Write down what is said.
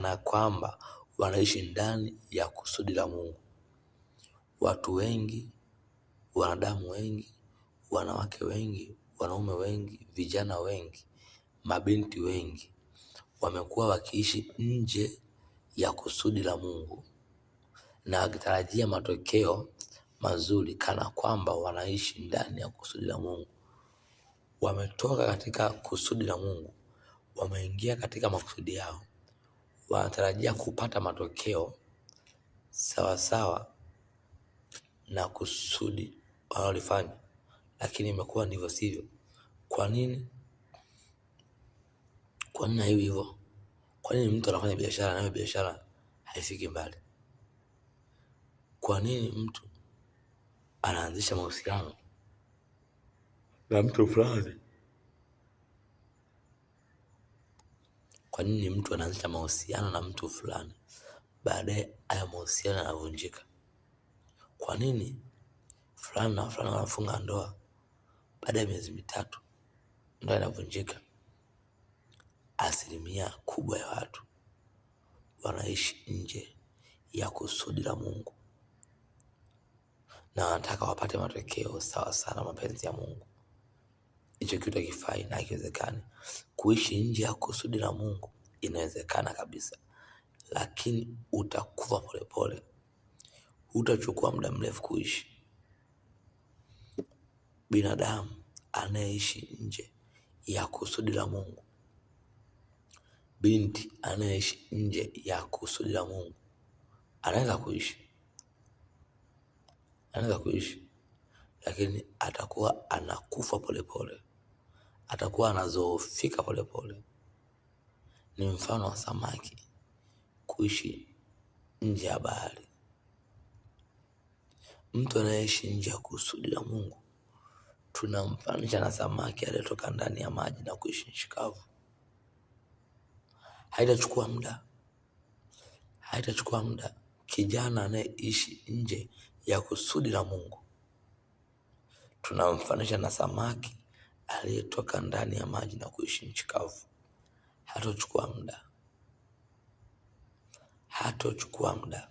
na kwamba wanaishi ndani ya kusudi la Mungu. Watu wengi, wanadamu wengi, wanawake wengi, wanaume wengi, vijana wengi, mabinti wengi wamekuwa wakiishi nje ya kusudi la Mungu na wakitarajia matokeo mazuri kana kwamba wanaishi ndani ya kusudi la Mungu. Wametoka katika kusudi la Mungu, wameingia katika makusudi yao, wanatarajia kupata matokeo sawasawa na kusudi wanalofanya, lakini imekuwa ndivyo sivyo. Kwa nini? Kwa nini hivi hivyo? Kwa nini mtu anafanya biashara na hiyo biashara haifiki mbali? Kwa nini mtu anaanzisha mahusiano na mtu fulani? Kwa nini mtu anaanzisha mahusiano na mtu fulani, baadaye haya mahusiano yanavunjika? Kwa nini fulani na fulani wanafunga ndoa, baada ya miezi mitatu ndoa inavunjika? Asilimia kubwa ya watu wanaishi nje ya kusudi la Mungu na wanataka wapate matokeo sawa sana mapenzi ya Mungu. Hicho kitu hakifai na hakiwezekani. Kuishi nje ya kusudi la Mungu inawezekana kabisa, lakini utakufa polepole, hutachukua muda mrefu kuishi. Binadamu anayeishi nje ya kusudi la Mungu, binti anayeishi nje ya kusudi la Mungu anaweza kuishi, lakini atakuwa anakufa polepole, atakuwa anazoofika polepole. Ni mfano wa samaki kuishi nje ya bahari. Mtu anayeishi nje ya kusudi la Mungu tunamfananisha na samaki aliyetoka ndani ya maji na kuishi nchi kavu. Haitachukua muda. Kijana anayeishi nje ya kusudi la Mungu tunamfananisha na samaki aliyetoka ndani ya maji na kuishi nchi kavu. Hatochukua muda.